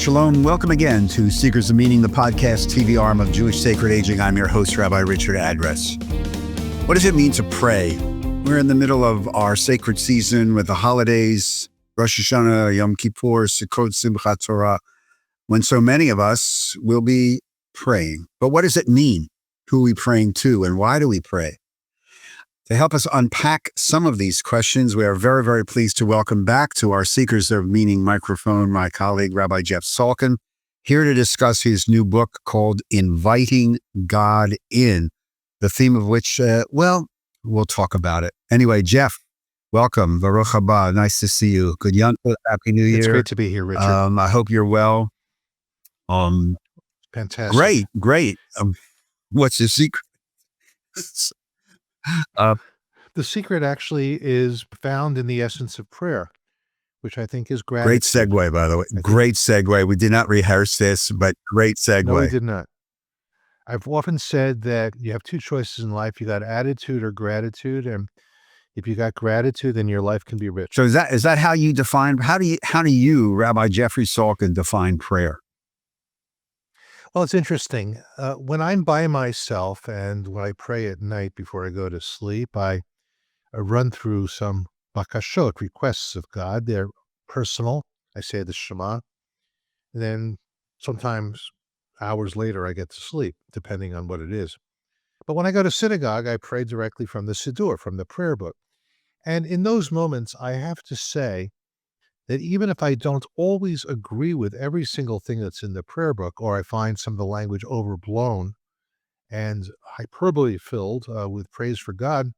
Shalom. Welcome again to Seekers of Meaning, the podcast TV arm of Jewish Sacred Aging. I'm your host, Rabbi Richard Address. What does it mean to pray? We're in the middle of our sacred season with the holidays, Rosh Hashanah, Yom Kippur, Sukkot, Simchat Torah, when so many of us will be praying. But what does it mean? Who are we praying to, and why do we pray? To help us unpack some of these questions, we are very, very pleased to welcome back to our Seekers of Meaning microphone my colleague, Rabbi Jeff Salkin, here to discuss his new book called Inviting God In, the theme of which, we'll talk about it. Anyway, Jeff, welcome. Baruch haba. Nice to see you. Good Yankel. Happy New Year. It's great to be here, Richard. I hope you're well. Fantastic. Great. What's the secret? The secret actually is found in the essence of prayer, which I think is gratitude. Great segue, by the way. Great segue. We did not rehearse this, but great segue. No, we did not. I've often said that you have two choices in life. You got attitude or gratitude, and if you got gratitude, then your life can be rich. So is that how you define? How do you, Rabbi Jeffrey Salkin, define prayer? Well, it's interesting. When I'm by myself and when I pray at night before I go to sleep, I run through some bakashot, requests of God. They're personal. I say the Shema. And then sometimes hours later, I get to sleep, depending on what it is. But when I go to synagogue, I pray directly from the Siddur, from the prayer book. And in those moments, I have to say that even if I don't always agree with every single thing that's in the prayer book, or I find some of the language overblown and hyperbole filled with praise for God,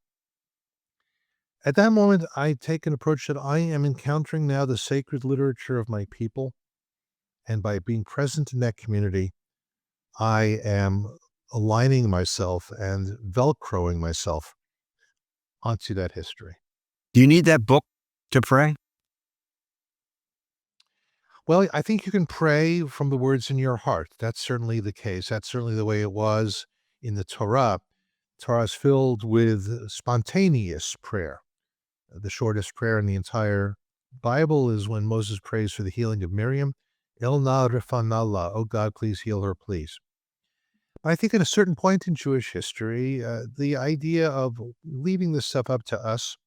at that moment, I take an approach that I am encountering now the sacred literature of my people. And by being present in that community, I am aligning myself and Velcroing myself onto that history. Do you need that book to pray? Well, I think you can pray from the words in your heart. That's certainly the case. That's certainly the way it was in the Torah. Torah is filled with spontaneous prayer. The shortest prayer in the entire Bible is when Moses prays for the healing of Miriam. El na refanallah, oh God, please heal her, please. But I think at a certain point in Jewish history, the idea of leaving this stuff up to us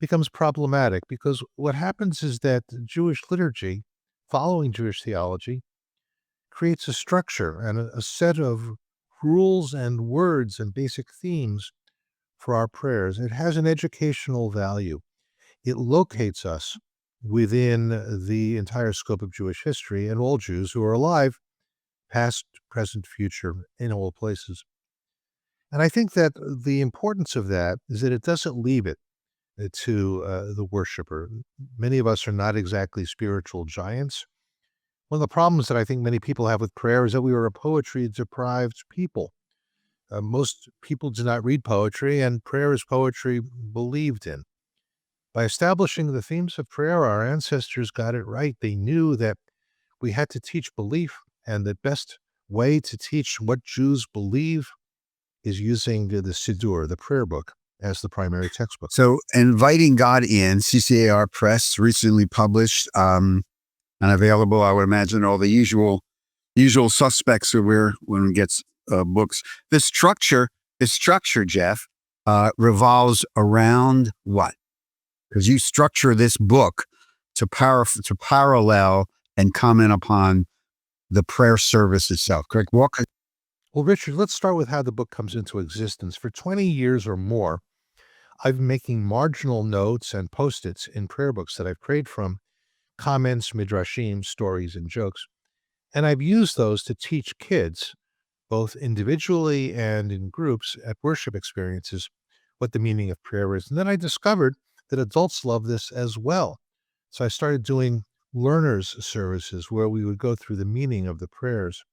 becomes problematic, because what happens is that Jewish liturgy, following Jewish theology, creates a structure and a set of rules and words and basic themes for our prayers. It has an educational value. It locates us within the entire scope of Jewish history and all Jews who are alive, past, present, future, in all places. And I think that the importance of that is that it doesn't leave it to the worshiper. Many of us are not exactly spiritual giants. One of the problems that I think many people have with prayer is that we are a poetry-deprived people. Most people do not read poetry, and prayer is poetry believed in. By establishing the themes of prayer, our ancestors got it right. They knew that we had to teach belief, and the best way to teach what Jews believe is using the Siddur, the prayer book, as the primary textbook. So Inviting God In, CCAR Press, recently published and available, I would imagine, all the usual suspects when it gets books. The structure, Jeff, revolves around what? Because you structure this book to parallel and comment upon the prayer service itself, correct? Well, Richard, let's start with how the book comes into existence. For 20 years or more, I've been making marginal notes and post-its in prayer books that I've prayed from, comments, midrashim, stories, and jokes. And I've used those to teach kids, both individually and in groups at worship experiences, what the meaning of prayer is. And then I discovered that adults love this as well. So I started doing learners services where we would go through the meaning of the prayers.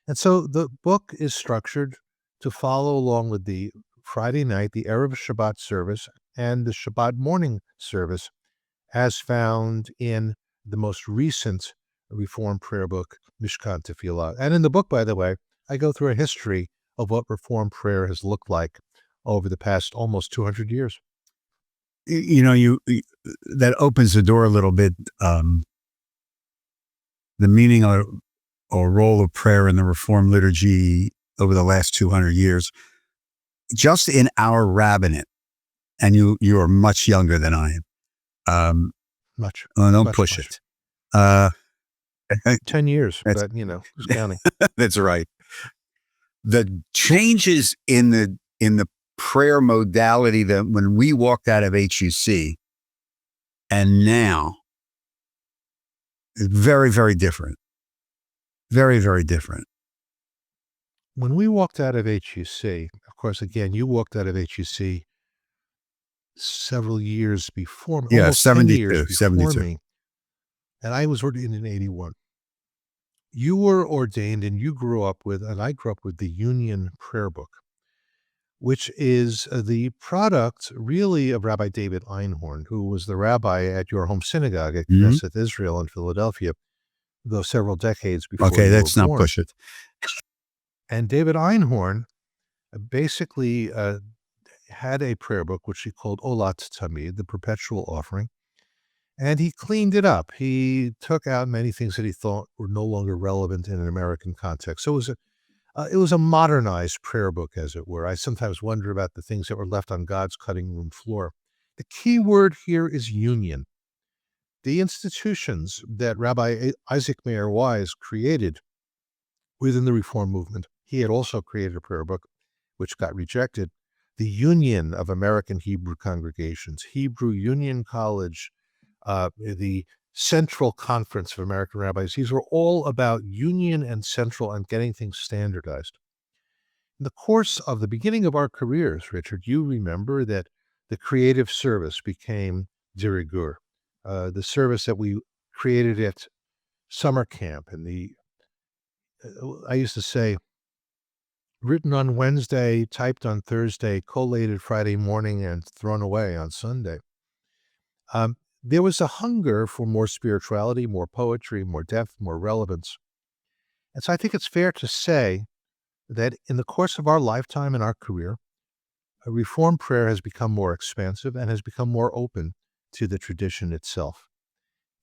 And so the book is structured to follow along with the Friday night, the Erev Shabbat service, and the Shabbat morning service, as found in the most recent Reform prayer book, Mishkan Tefillah. And in the book, by the way, I go through a history of what Reform prayer has looked like over the past almost 200 years. You know, that opens the door a little bit. the meaning or role of prayer in the Reformed liturgy over the last 200 years, just in our rabbinate, and you are much younger than I am. Much. Don't Much, push much. it. Uh, 10 years, that's, but, who's counting? that's right. The changes in the prayer modality that when we walked out of HUC and now, very, very different. Very, very different. When we walked out of HUC, of course, again, you walked out of HUC several years before me, Yeah, almost 10 years 72, before 72. me, and I was ordained in 81. You were ordained and you grew up with, and I grew up with the Union Prayer Book, which is the product really of Rabbi David Einhorn, who was the rabbi at your home synagogue at Mhm. Knesset Israel in Philadelphia, though several decades before Okay, you were let's not born. push it. And David Einhorn basically had a prayer book, which he called Olat Tamid, the Perpetual Offering, and he cleaned it up. He took out many things that he thought were no longer relevant in an American context. So it was a modernized prayer book, as it were. I sometimes wonder about the things that were left on God's cutting room floor. The key word here is union. The institutions that Rabbi Isaac Mayer Wise created within the Reform movement, he had also created a prayer book, which got rejected. The Union of American Hebrew Congregations, Hebrew Union College, the Central Conference of American Rabbis, these were all about union and central and getting things standardized. In the course of the beginning of our careers, Richard, you remember that the creative service became de rigueur. The service that we created at summer camp and I used to say, written on Wednesday, typed on Thursday, collated Friday morning, and thrown away on Sunday. There was a hunger for more spirituality, more poetry, more depth, more relevance. And so I think it's fair to say that in the course of our lifetime and our career, a Reformed prayer has become more expansive and has become more open to the tradition itself.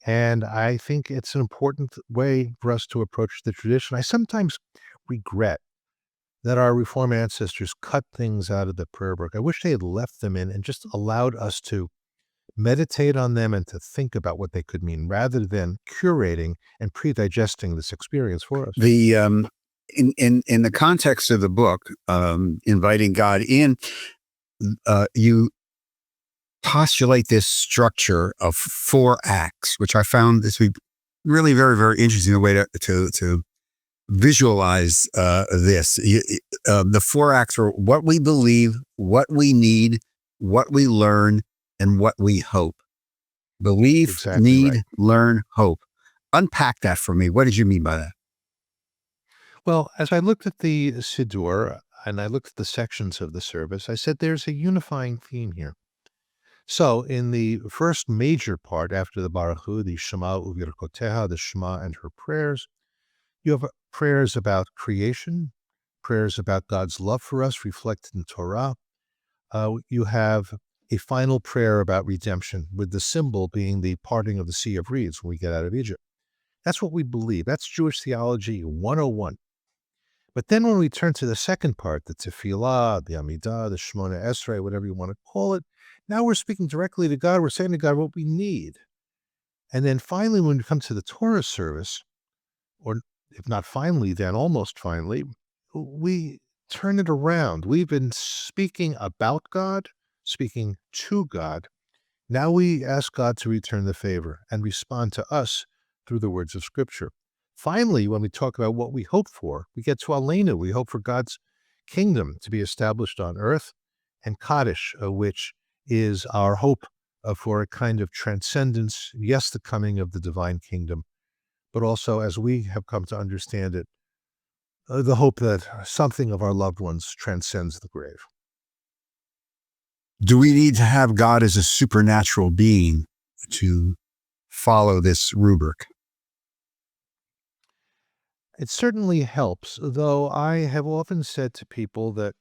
And I think it's an important way for us to approach the tradition. I sometimes regret that our Reform ancestors cut things out of the prayer book. I wish they had left them in and just allowed us to meditate on them and to think about what they could mean rather than curating and pre-digesting this experience for us. The in the context of the book, inviting God in, you postulate this structure of 4 acts, which I found this to be really very, very interesting, the way to visualize this. The 4 acts are what we believe, what we need, what we learn, and what we hope. Believe, Exactly need, right. learn, hope. Unpack that for me. What did you mean by that? Well, as I looked at the Siddur and I looked at the sections of the service, I said there's a unifying theme here. So in the first major part after the Baruch Hu, the Shema Uvirkoteha, the Shema and her prayers, you have prayers about creation, prayers about God's love for us reflected in Torah. You have a final prayer about redemption, with the symbol being the parting of the Sea of Reeds when we get out of Egypt. That's what we believe. That's Jewish theology 101. But then when we turn to the second part, the Tefillah, the Amidah, the Shemona Esrei, whatever you want to call it, now we're speaking directly to God. We're saying to God what we need. And then finally, when we come to the Torah service, or if not finally, then almost finally, we turn it around. We've been speaking about God, speaking to God. Now we ask God to return the favor and respond to us through the words of Scripture. Finally, when we talk about what we hope for, we get to Aleinu. We hope for God's kingdom to be established on earth, and Kaddish, which is our hope for a kind of transcendence, yes, the coming of the divine kingdom, but also, as we have come to understand it, the hope that something of our loved ones transcends the grave. Do we need to have God as a supernatural being to follow this rubric? It certainly helps, though I have often said to people that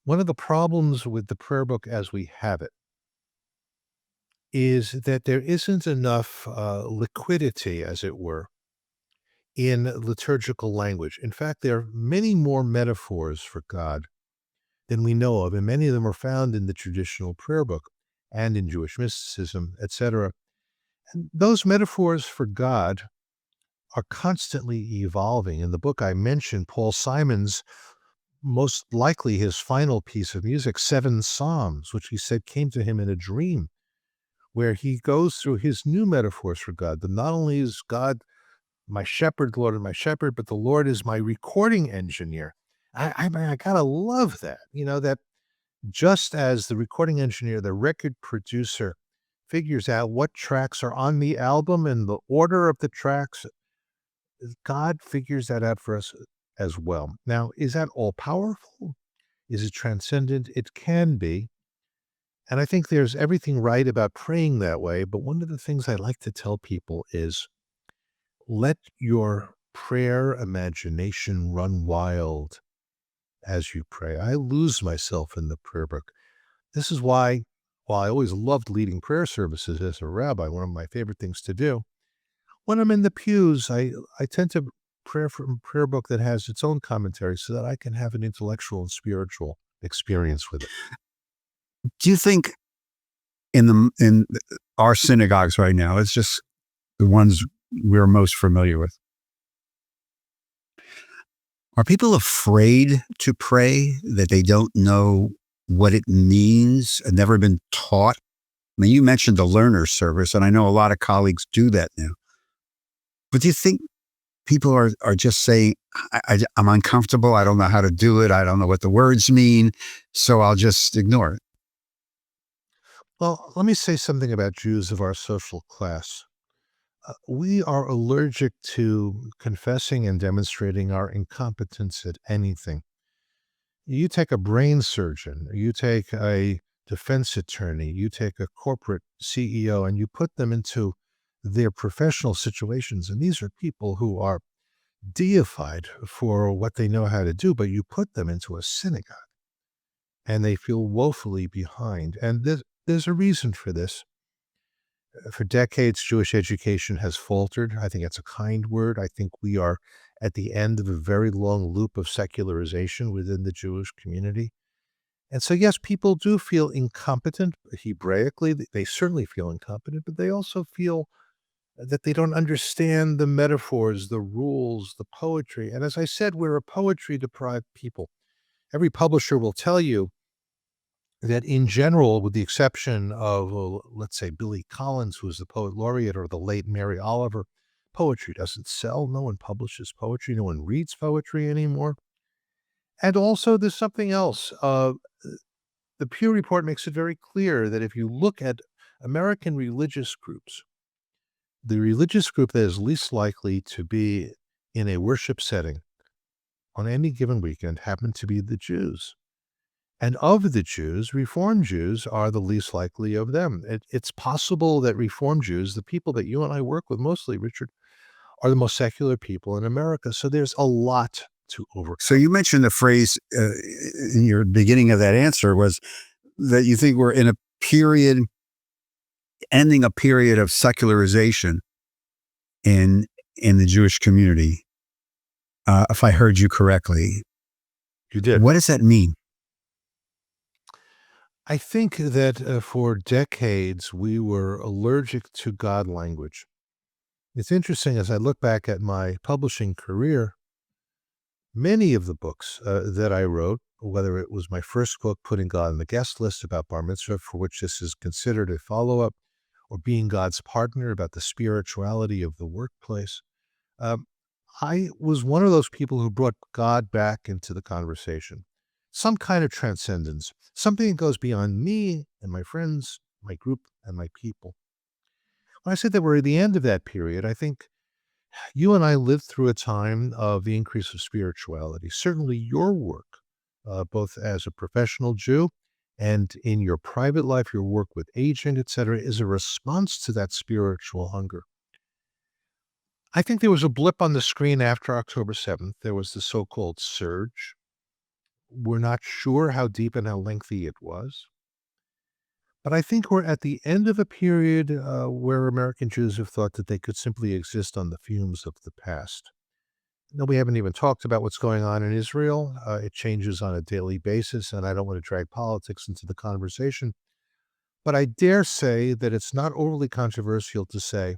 one of the problems with the prayer book as we have it is that there isn't enough liquidity, as it were, in liturgical language. In fact, there are many more metaphors for God than we know of, and many of them are found in the traditional prayer book and in Jewish mysticism, etc. And those metaphors for God are constantly evolving. In the book I mentioned, Paul Simon's most likely his final piece of music, 7 Psalms, which he said came to him in a dream, where he goes through his new metaphors for God. That not only is God my shepherd, the Lord is my shepherd, but the Lord is my recording engineer. I gotta love that. That just as the recording engineer, the record producer, figures out what tracks are on the album and the order of the tracks, God figures that out for us as well. Now, is that all powerful? Is it transcendent? It can be. And I think there's everything right about praying that way. But one of the things I like to tell people is let your prayer imagination run wild as you pray. I lose myself in the prayer book. This is why, while I always loved leading prayer services as a rabbi, one of my favorite things to do, when I'm in the pews, I tend to pray from a prayer book that has its own commentary so that I can have an intellectual and spiritual experience with it. Do you think in our synagogues right now, it's just the ones we're most familiar with, are people afraid to pray that they don't know what it means and never been taught? I mean, you mentioned the learner service, and I know a lot of colleagues do that now. But do you think people are just saying, I'm uncomfortable, I don't know how to do it, I don't know what the words mean, so I'll just ignore it? Well, let me say something about Jews of our social class. We are allergic to confessing and demonstrating our incompetence at anything. You take a brain surgeon, you take a defense attorney, you take a corporate CEO, and you put them into their professional situations. And these are people who are deified for what they know how to do, but you put them into a synagogue and they feel woefully behind. And there's a reason for this. For decades, Jewish education has faltered. I think it's a kind word. I think we are at the end of a very long loop of secularization within the Jewish community. And so, yes, people do feel incompetent Hebraically. They certainly feel incompetent, but they also feel that they don't understand the metaphors, the rules, the poetry. And as I said, we're a poetry deprived people. Every publisher will tell you that in general, with the exception of, let's say, Billy Collins, who was the poet laureate, or the late Mary Oliver, poetry doesn't sell. No one publishes poetry. No one reads poetry anymore. And also, there's something else. The Pew Report makes it very clear that if you look at American religious groups, the religious group that is least likely to be in a worship setting on any given weekend happen to be the Jews. And of the Jews, Reform Jews are the least likely of them. It's possible that Reform Jews, the people that you and I work with mostly, Richard, are the most secular people in America. So there's a lot to overcome. So you mentioned the phrase in your beginning of that answer was that you think we're in a period, ending a period of secularization in the Jewish community. If I heard you correctly, You did. What does that mean? I think that for decades we were allergic to God language. It's interesting as I look back at my publishing career, many of the books that I wrote, whether it was my first book, Putting God on the Guest List about Bar Mitzvah, for which this is considered a follow-up, or Being God's Partner about the spirituality of the workplace, um, I was one of those people who brought God back into the conversation. Some kind of transcendence, something that goes beyond me and my friends, my group, and my people. When I said that we're at the end of that period, I think you and I lived through a time of the increase of spirituality. Certainly your work, both as a professional Jew and in your private life, your work with aging, etc., is a response to that spiritual hunger. I think there was a blip on the screen after October 7th. There was the so-called surge. We're not sure how deep and how lengthy it was. But I think we're at the end of a period where American Jews have thought that they could simply exist on the fumes of the past. No, we haven't even talked about what's going on in Israel. It changes on a daily basis, and I don't want to drag politics into the conversation. But I dare say that it's not overly controversial to say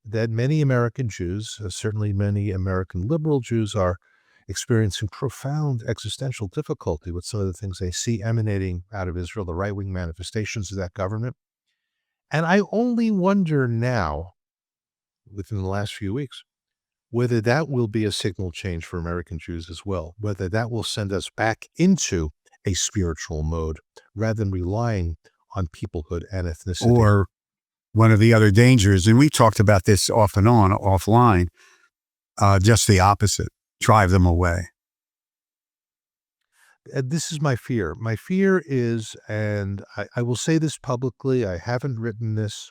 that many American Jews, certainly many American liberal Jews, are experiencing profound existential difficulty with some of the things they see emanating out of Israel, the right-wing manifestations of that government. And I only wonder now, within the last few weeks, whether that will be a signal change for American Jews as well, whether that will send us back into a spiritual mode rather than relying on peoplehood and ethnicity. Or one of the other dangers, and we talked about this off and on, offline, just the opposite, drive them away. This is my fear. My fear is, and I will say this publicly, I haven't written this.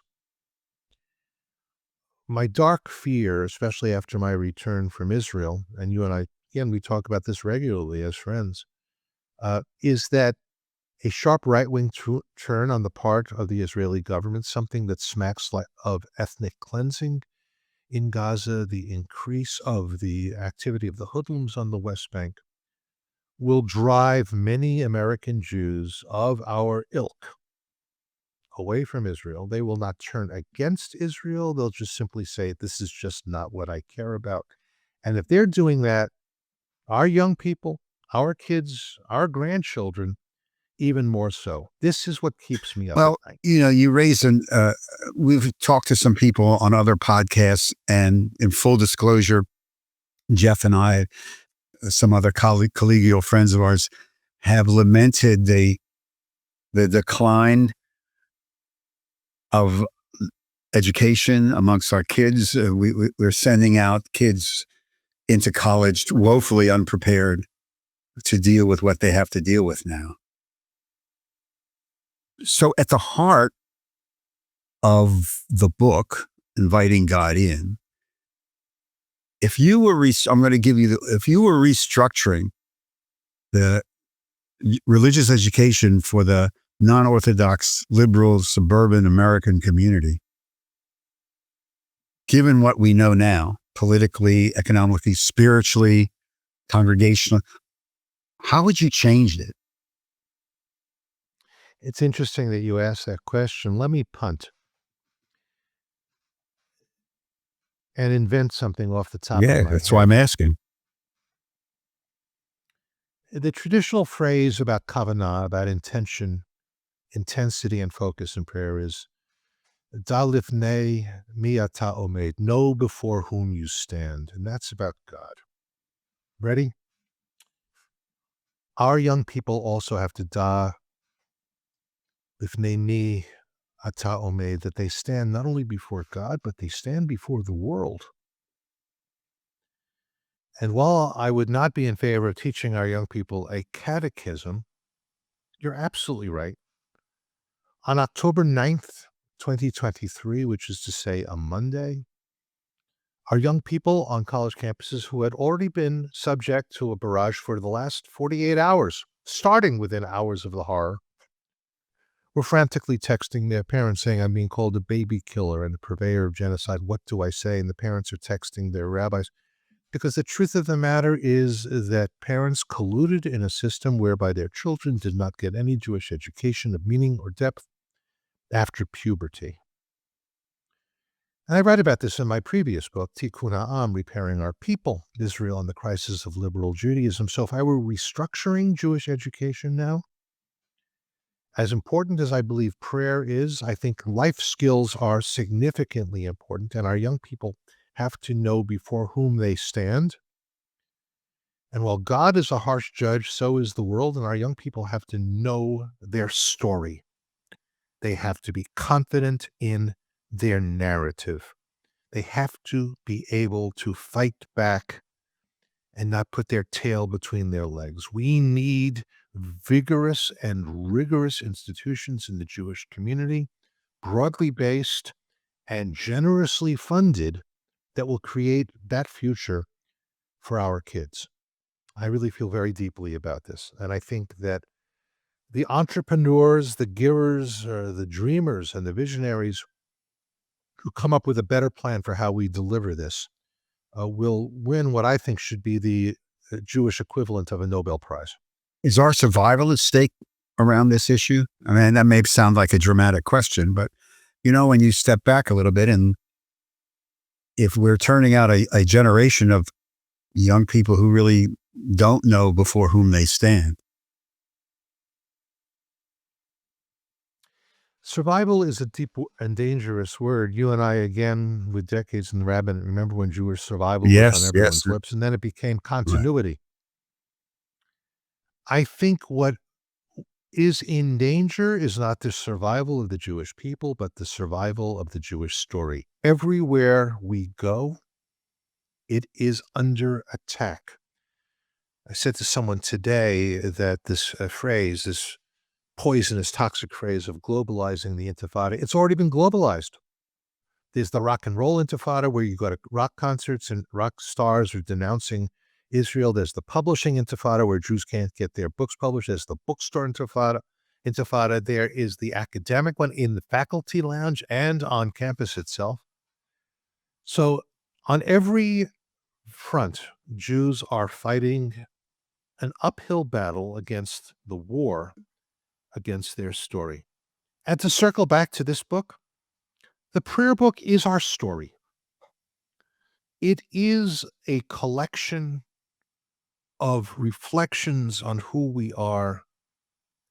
My dark fear, especially after my return from Israel, and you and I, again, we talk about this regularly as friends, is that a sharp right-wing turn on the part of the Israeli government, something that smacks of ethnic cleansing in Gaza, the increase of the activity of the hoodlums on the West Bank, will drive many American Jews of our ilk away from Israel. They will not turn against Israel. They'll just simply say, this is just not what I care about. And if they're doing that, our young people, our kids, our grandchildren, even more so. This is what keeps me up Well, at night. you raised we've talked to some people on other podcasts, and in full disclosure, Jeff and I, some other collegial friends of ours, have lamented the decline of education amongst our kids. We're sending out kids into college woefully unprepared to deal with what they have to deal with now. So at the heart of the book, Inviting God In, if you were, I'm going to give you, if you were restructuring the religious education for the non-Orthodox, liberal, suburban American community, given what we know now, politically, economically, spiritually, congregationally, how would you change it? It's interesting that you asked that question. Let me punt and invent something off the top of my That's head. why I'm asking. The traditional phrase about kavanah, about intention, intensity, and focus in prayer is "Da lifnei mi ata omed," know before whom you stand, and that's about God. Ready? Our young people also have to da lifnei mi ata omed, that they stand not only before God, but they stand before the world. And while I would not be in favor of teaching our young people a catechism, you're absolutely right. On October 9th, 2023, which is to say a Monday, our young people on college campuses who had already been subject to a barrage for the last 48 hours, starting within hours of the horror, were frantically texting their parents saying, I'm being called a baby killer and a purveyor of genocide. What do I say? And the parents are texting their rabbis. Because the truth of the matter is that parents colluded in a system whereby their children did not get any Jewish education of meaning or depth after puberty. And I write about this in my previous book, Tikkun Ha'am, Repairing Our People, Israel and the Crisis of Liberal Judaism. So if I were restructuring Jewish education now, as important as I believe prayer is, I think life skills are significantly important, and our young people have to know before whom they stand. And while God is a harsh judge, so is the world, and our young people have to know their story. They have to be confident in their narrative. They have to be able to fight back and not put their tail between their legs. We need vigorous and rigorous institutions in the Jewish community, broadly based and generously funded, that will create that future for our kids. I really feel very deeply about this. And I think that the entrepreneurs, the givers, the dreamers, and the visionaries who come up with a better plan for how we deliver this will win what I think should be the Jewish equivalent of a Nobel Prize. Is our survival at stake around this issue? I mean, that may sound like a dramatic question, but when you step back a little bit, and if we're turning out a generation of young people who really don't know before whom they stand. Survival is a deep and dangerous word. You and I, again, with decades in the rabbinate, remember when Jewish survival was on everyone's lips, and then it became continuity. Right. I think what is in danger is not the survival of the Jewish people, but the survival of the Jewish story. Everywhere we go, it is under attack. I said to someone today that this phrase, this poisonous, toxic phrase of globalizing the intifada, it's already been globalized. There's the rock and roll intifada where you go to rock concerts and rock stars are denouncing Israel. There's the publishing intifada where Jews can't get their books published. There's the bookstore intifada. There is the academic one in the faculty lounge and on campus itself. So on every front, Jews are fighting an uphill battle against the war against their story. And to circle back to this book, the prayer book is our story. It is a collection of reflections on who we are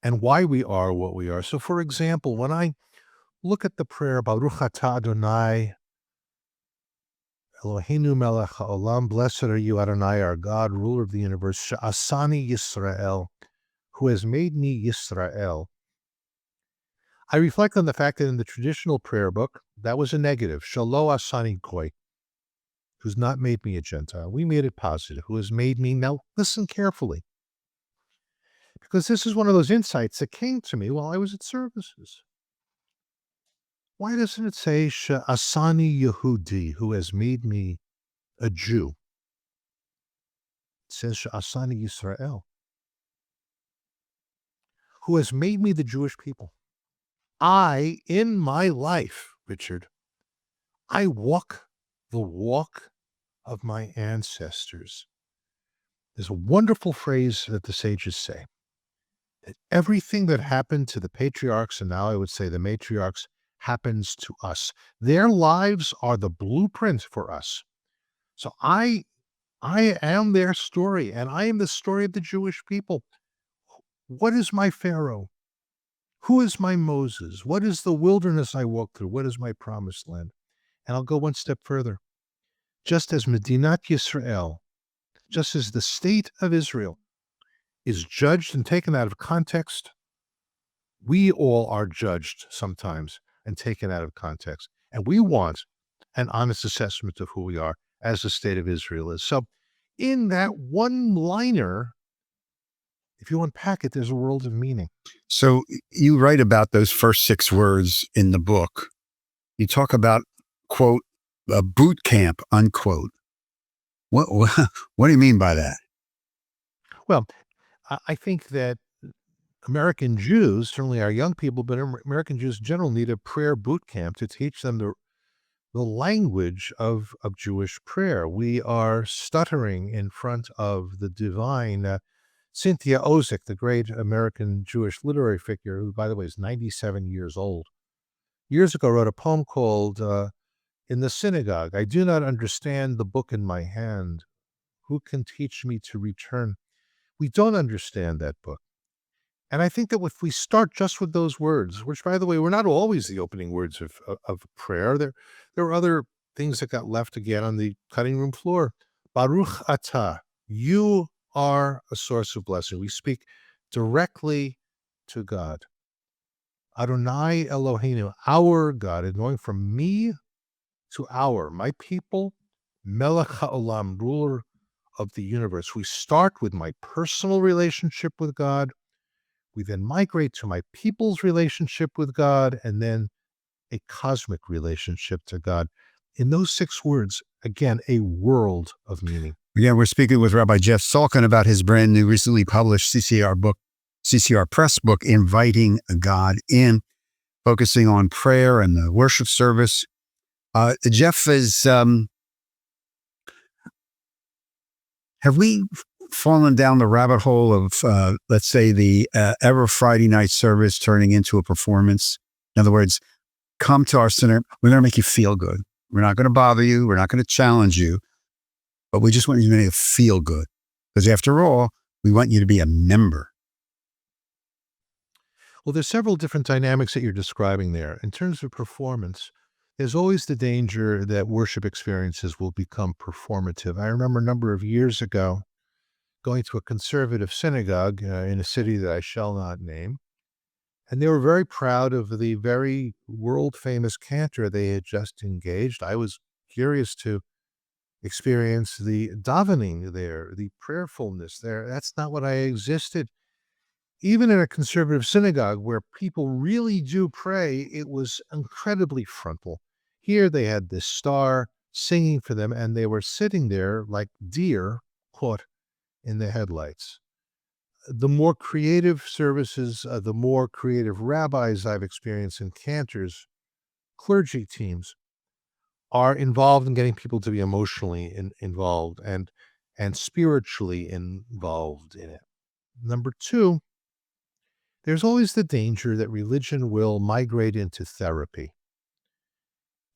and why we are what we are. So, for example, when I look at the prayer, Baruch atah Adonai, Eloheinu melech haolam, blessed are you, Adonai, our God, ruler of the universe, she'asani Yisrael, who has made me Yisrael. I reflect on the fact that in the traditional prayer book, that was a negative. Shalo asani goy, who's not made me a Gentile. We made it positive. Who has made me. Now, listen carefully. Because this is one of those insights that came to me while I was at services. Why doesn't it say Asani Yehudi, who has made me a Jew? It says Asani Yisrael, who has made me the Jewish people. I, in my life, Richard, I walk the walk of my ancestors. There's a wonderful phrase that the sages say, that everything that happened to the patriarchs, and now I would say the matriarchs, happens to us. Their lives are the blueprint for us. So I am their story, and I am the story of the Jewish people. What is my Pharaoh? Who is my Moses? What is the wilderness I walked through? What is my promised land? And I'll go one step further. Just as Medinat Yisrael, just as the state of Israel is judged and taken out of context, we all are judged sometimes and taken out of context. And we want an honest assessment of who we are as the state of Israel is. So in that one-liner, if you unpack it, there's a world of meaning. So you write about those first 6 words in the book. You talk about, quote, a boot camp, unquote. What do you mean by that? Well, I think that American Jews, certainly our young people, but American Jews in general, need a prayer boot camp to teach them the language of Jewish prayer. We are stuttering in front of the divine. Cynthia Ozick, the great American Jewish literary figure, who, by the way, is 97 years old, years ago wrote a poem called In the Synagogue, I do not understand the book in my hand. Who can teach me to return? We don't understand that book. And I think that if we start just with those words, which, by the way, were not always the opening words of prayer, there were other things that got left again on the cutting room floor. Baruch atah, you are a source of blessing. We speak directly to God. Adonai Eloheinu, our God, and going from me to my people, Melech HaOlam, ruler of the universe. We start with my personal relationship with God. We then migrate to my people's relationship with God, and then a cosmic relationship to God. In those 6 words, again, a world of meaning. Again, we're speaking with Rabbi Jeff Salkin about his brand new, recently published CCR Press book, Inviting God In, focusing on prayer and the worship service. Jeff is Have we fallen down the rabbit hole of, let's say, the ever Friday night service turning into a performance? In other words, come to our center. We're going to make you feel good. We're not going to bother you. We're not going to challenge you, but we just want you to make you feel good. Because after all, we want you to be a member. Well, there's several different dynamics that you're describing there. In terms of performance, there's always the danger that worship experiences will become performative. I remember a number of years ago going to a conservative synagogue in a city that I shall not name, and they were very proud of the very world famous cantor they had just engaged. I was curious to experience the davening there, the prayerfulness there. That's not what I existed. Even in a conservative synagogue where people really do pray, it was incredibly frontal. Here they had this star singing for them, and they were sitting there like deer caught in the headlights. The more creative services, the more creative rabbis I've experienced in cantors, clergy teams are involved in getting people to be emotionally involved and spiritually involved in it. Number two, there's always the danger that religion will migrate into therapy.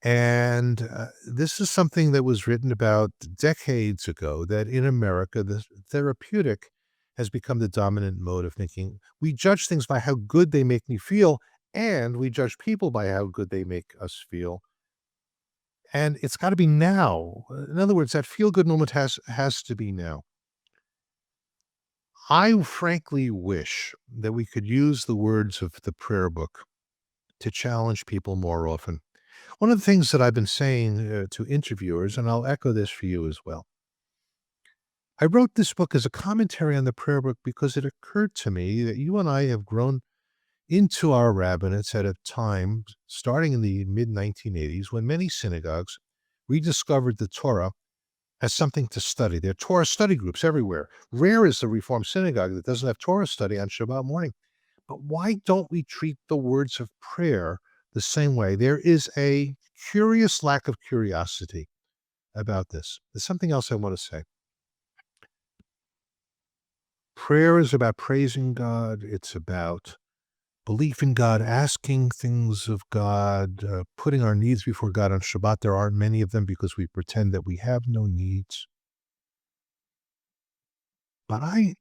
And this is something that was written about decades ago, that in America, the therapeutic has become the dominant mode of thinking. We judge things by how good they make me feel, and we judge people by how good they make us feel. And it's got to be now. In other words, that feel good moment has to be now. I frankly wish that we could use the words of the prayer book to challenge people more often. One of the things that I've been saying to interviewers, and I'll echo this for you as well. I wrote this book as a commentary on the prayer book because it occurred to me that you and I have grown into our rabbinates at a time starting in the mid 1980s when many synagogues rediscovered the Torah as something to study. There are Torah study groups everywhere. Rare is the Reformed synagogue that doesn't have Torah study on Shabbat morning. But why don't we treat the words of prayer the same way? There is a curious lack of curiosity about this. There's something else I want to say. Prayer is about praising God. It's about belief in God, asking things of God, putting our needs before God on Shabbat. There aren't many of them because we pretend that we have no needs. But I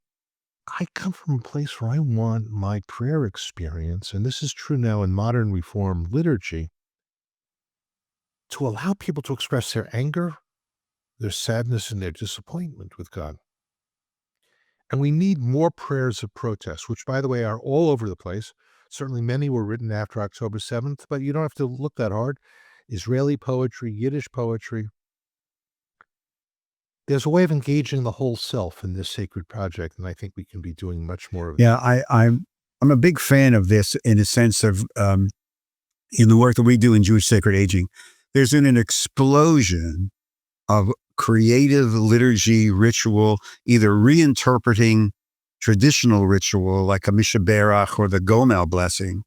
come from a place where I want my prayer experience, and this is true now in modern Reformed liturgy, to allow people to express their anger, their sadness, and their disappointment with God. And we need more prayers of protest, which, by the way, are all over the place. Certainly many were written after October 7th, but you don't have to look that hard. Israeli poetry, Yiddish poetry. There's a way of engaging the whole self in this sacred project, and I think we can be doing much more of it. Yeah, I'm a big fan of this in a sense of in the work that we do in Jewish sacred aging. There's been an explosion of creative liturgy ritual, either reinterpreting traditional ritual like a Mishaberach or the Gomel blessing,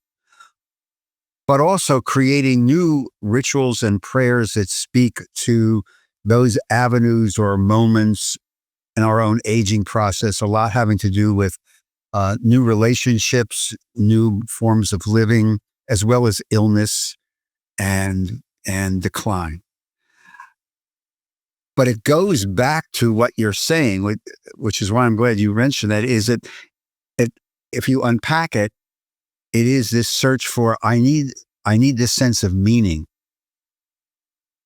but also creating new rituals and prayers that speak to those avenues or moments in our own aging process, a lot having to do with new relationships, new forms of living, as well as illness and decline. But it goes back to what you're saying, which is why I'm glad you mentioned that, is that if you unpack it, it is this search for, I need this sense of meaning.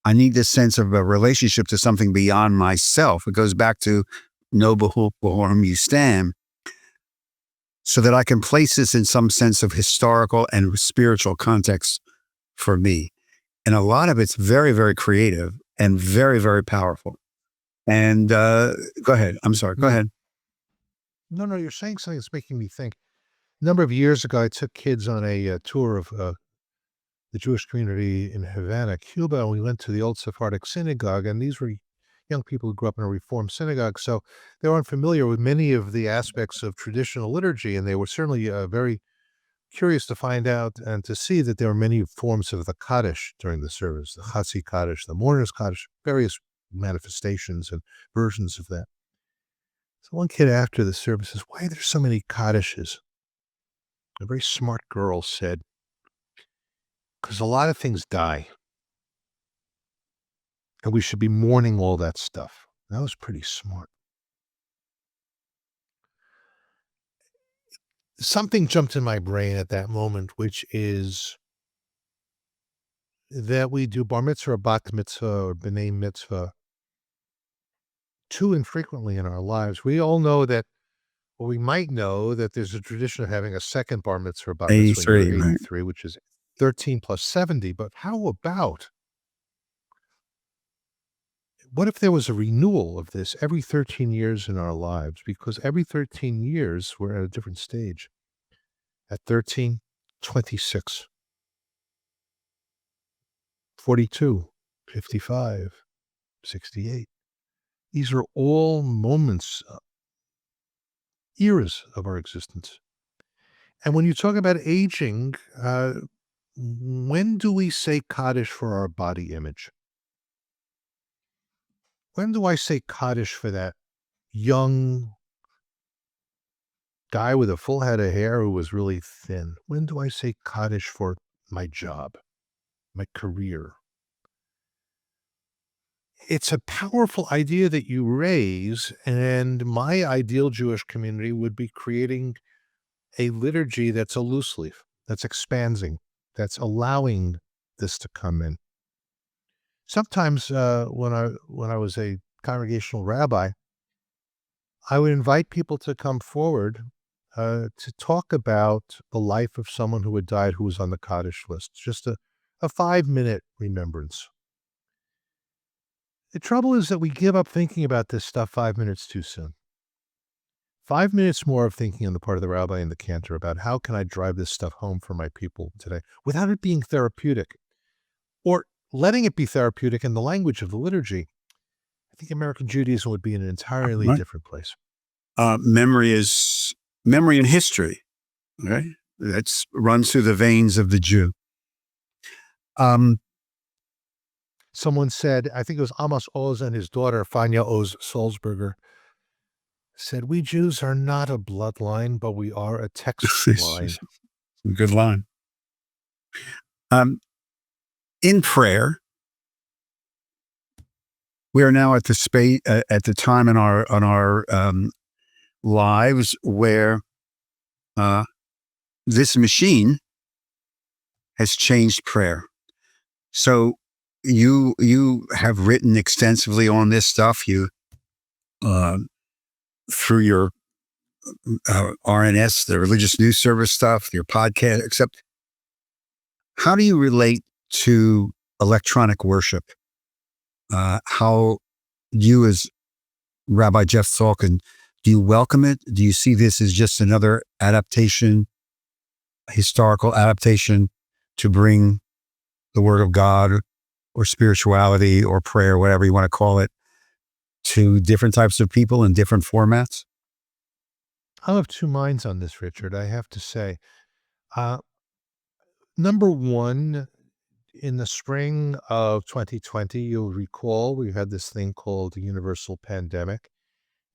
I need this sense of a relationship to something beyond myself. It goes back to know before you stand, so that I can place this in some sense of historical and spiritual context for me. And a lot of it's very, very creative and very, very powerful. And go ahead. I'm sorry. Go ahead. No, you're saying something that's making me think. A number of years ago, I took kids on a tour of the Jewish community in Havana, Cuba, and we went to the old Sephardic synagogue, and these were young people who grew up in a Reformed synagogue, so they were unfamiliar with many of the aspects of traditional liturgy, and they were certainly very curious to find out and to see that there are many forms of the Kaddish during the service, the Chatzi Kaddish, the Mourner's Kaddish, various manifestations and versions of that. So one kid after the service says, "Why are there so many Kadishes?" A very smart girl said, "Because a lot of things die, and we should be mourning all that stuff." That was pretty smart. Something jumped in my brain at that moment, which is that we do bar mitzvah or bat mitzvah or b'nai mitzvah too infrequently in our lives. We all know that, or we might know that there's a tradition of having a second bar mitzvah or bat mitzvah when you're 83, right? 83, which is 13 plus 70. But how about, what if there was a renewal of this every 13 years in our lives? Because every 13 years, we're at a different stage. At 13, 26, 42, 55, 68. These are all moments, eras of our existence. And when you talk about aging, when do we say Kaddish for our body image? When do I say Kaddish for that young guy with a full head of hair who was really thin? When do I say Kaddish for my job, my career? It's a powerful idea that you raise, and my ideal Jewish community would be creating a liturgy that's a loose leaf, that's expanding, that's allowing this to come in. Sometimes when I was a congregational rabbi, I would invite people to come forward to talk about the life of someone who had died who was on the Kaddish list, just a 5-minute remembrance. The trouble is that we give up thinking about this stuff 5 minutes too soon. 5 minutes more of thinking on the part of the rabbi and the cantor about how can I drive this stuff home for my people today without it being therapeutic, or letting it be therapeutic in the language of the liturgy. I think American Judaism would be in an entirely Right. different place. Memory is memory and history, right? That's runs through the veins of the Jew. Someone said, I think it was Amos Oz and his daughter, Fania Oz Salzberger, said, "We Jews are not a bloodline, but we are a text line." Good line. Um, in prayer, we are now at the space at the time in our lives where this machine has changed prayer. So you have written extensively on this stuff. You through your RNS, the religious news service stuff, your podcast. Except, how do you relate to electronic worship? How you, as Rabbi Jeff Salkin, do you welcome it? Do you see this as just another adaptation, historical adaptation to bring the word of God or spirituality or prayer, whatever you want to call it, to different types of people in different formats? I'm of two minds on this, Richard, I have to say. Uh, number one, in the spring of 2020, you'll recall we had this thing called the universal pandemic.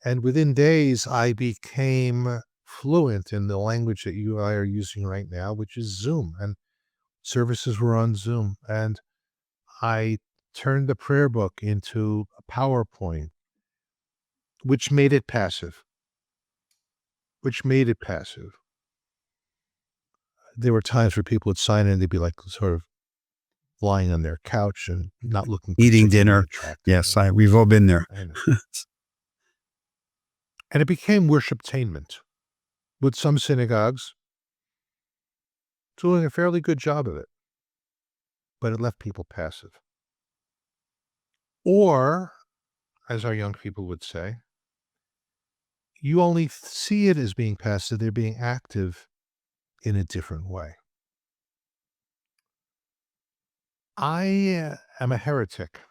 And within days, I became fluent in the language that you and I are using right now, which is Zoom. And services were on Zoom. And I turned the prayer book into a PowerPoint, which made it passive, There were times where people would sign in, they'd be like sort of lying on their couch and not looking Eating particularly dinner. attractive. Yes, we've all been there. I know. And it became worshiptainment, with some synagogues doing a fairly good job of it, but it left people passive. Or, as our young people would say, you only see it as being passive, they're being active in a different way. I am a heretic.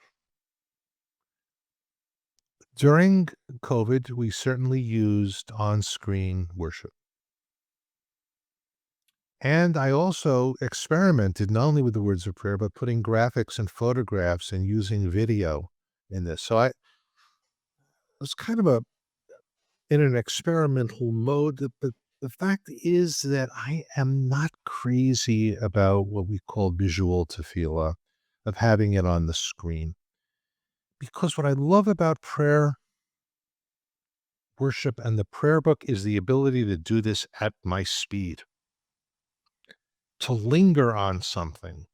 During COVID, we certainly used on-screen worship. And I also experimented not only with the words of prayer, but putting graphics and photographs and using video in this. So it was kind of a in an experimental mode. But the fact is that I am not crazy about what we call visual tefillah, of having it on the screen. Because what I love about prayer, worship, and the prayer book is the ability to do this at my speed, to linger on something,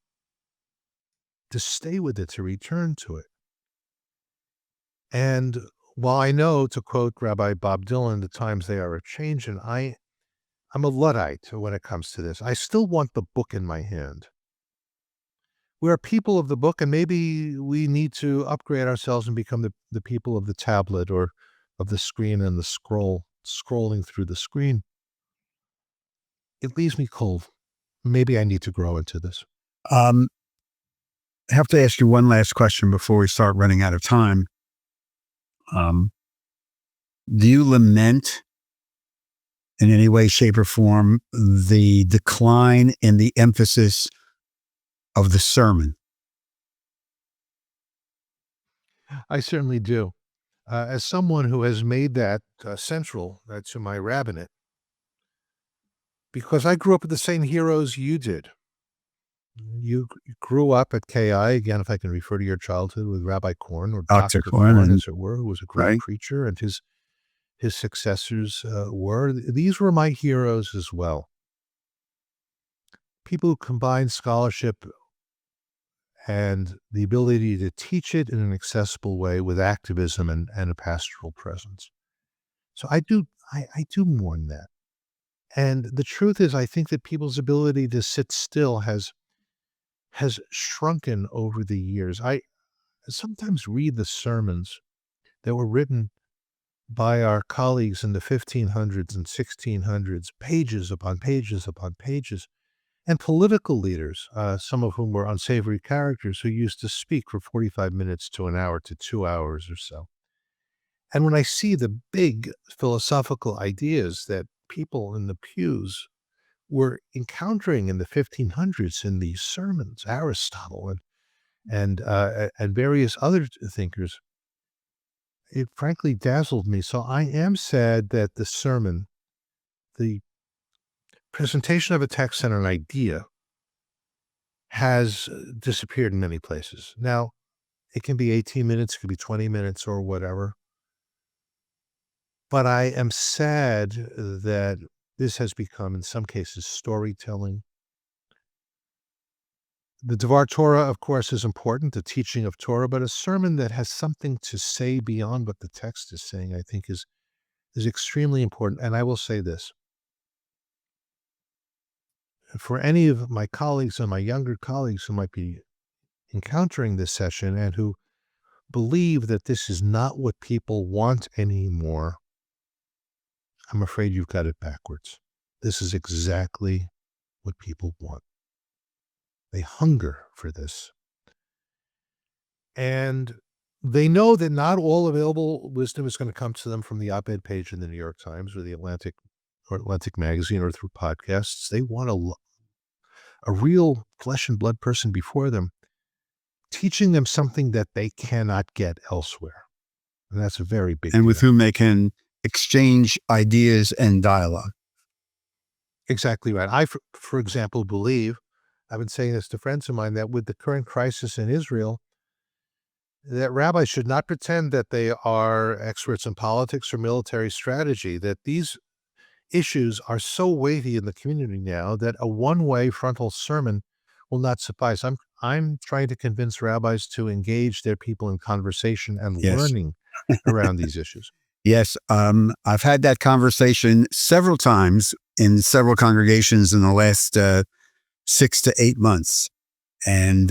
to stay with it, to return to it. And while I know, to quote Rabbi Bob Dylan, the times they are a-changin', I'm a Luddite when it comes to this. I still want the book in my hand. We're people of the book, and maybe we need to upgrade ourselves and become the people of the tablet or of the screen and the scrolling through the screen. It leaves me cold. Maybe I need to grow into this. I have to ask you one last question before we start running out of time. Do you lament in any way, shape, or form the decline in the emphasis of the sermon? I certainly do. As someone who has made that central to my rabbinate, because I grew up with the same heroes you did. You grew up at KI, again, if I can refer to your childhood, with Rabbi Korn, or Dr. Dr. Korn, Korn, and as it were, who was a great right? preacher, and his successors were. These were my heroes as well. People who combined scholarship and the ability to teach it in an accessible way with activism and a pastoral presence. So I do mourn that. And the truth is, I think that people's ability to sit still has shrunken over the years. I sometimes read the sermons that were written by our colleagues in the 1500s and 1600s, pages upon pages upon pages, and political leaders, some of whom were unsavory characters who used to speak for 45 minutes to an hour to 2 hours or so. And when I see the big philosophical ideas that people in the pews were encountering in the 1500s in these sermons, Aristotle and various other thinkers, it frankly dazzled me. So I am sad that the sermon, the presentation of a text and an idea, has disappeared in many places. Now, it can be 18 minutes, it could be 20 minutes or whatever. But I am sad that this has become, in some cases, storytelling. The Devar Torah, of course, is important, the teaching of Torah, but a sermon that has something to say beyond what the text is saying, I think is extremely important. And I will say this. For any of my colleagues and my younger colleagues who might be encountering this session and who believe that this is not what people want anymore, I'm afraid you've got it backwards. This is exactly what people want. They hunger for this. And they know that not all available wisdom is going to come to them from the op-ed page in the New York Times or the Atlantic Magazine or through podcasts. They want a real flesh and blood person before them, teaching them something that they cannot get elsewhere. And that's a very big And deal. with whom they can exchange ideas and dialogue. Exactly right. I, for example, believe, I've been saying this to friends of mine, that with the current crisis in Israel, that rabbis should not pretend that they are experts in politics or military strategy, that these issues are so weighty in the community now that a one-way frontal sermon will not suffice. I'm trying to convince rabbis to engage their people in conversation and Yes. learning around these issues. Yes. I've had that conversation several times in several congregations in the last 6 to 8 months. And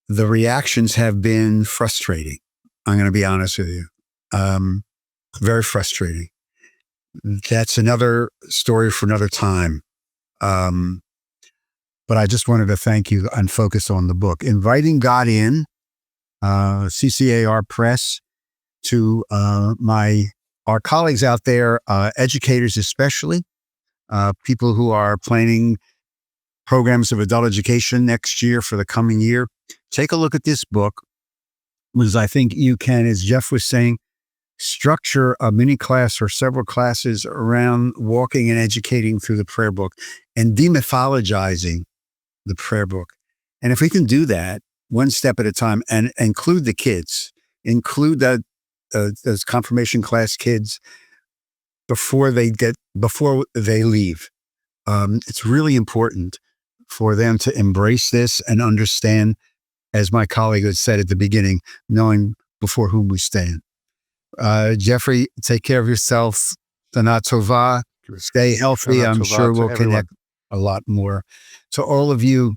the reactions have been frustrating. I'm going to be honest with you. Very frustrating. That's another story for another time. But I just wanted to thank you and focus on the book. Inviting God in, CCAR Press, to our colleagues out there, educators especially, people who are planning programs of adult education next year for the coming year. Take a look at this book, because I think you can, as Jeff was saying, structure a mini class or several classes around walking and educating through the prayer book and demythologizing the prayer book. And if we can do that one step at a time and include the kids, include those confirmation class kids before they leave. It's really important for them to embrace this and understand, as my colleague had said at the beginning, knowing before whom we stand. Jeffrey, take care of yourself. Shana Tova. Stay healthy. Shana I'm Tova sure to we'll everyone. connect a lot more. To all of you,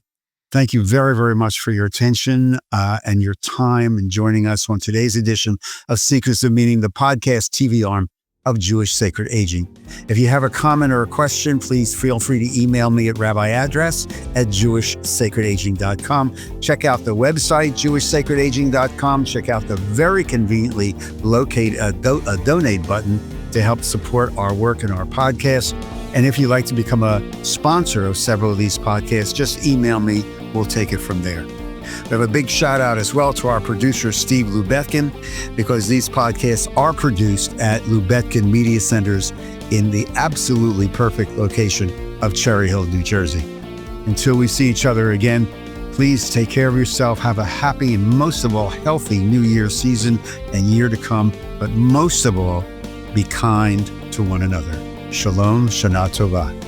thank you very, very much for your attention and your time and joining us on today's edition of Secrets of Meaning, the podcast TV arm of Jewish Sacred Aging. If you have a comment or a question, please feel free to email me at Rabbi Address at jewishsacredaging.com. Check out the website, jewishsacredaging.com. Check out the very conveniently located a donate button to help support our work and our podcast. And if you'd like to become a sponsor of several of these podcasts, just email me. We'll take it from there. We have a big shout out as well to our producer, Steve Lubetkin, because these podcasts are produced at Lubetkin Media Centers in the absolutely perfect location of Cherry Hill, New Jersey. Until we see each other again, please take care of yourself. Have a happy and most of all, healthy New Year season and year to come. But most of all, be kind to one another. Shalom, Shana Tova.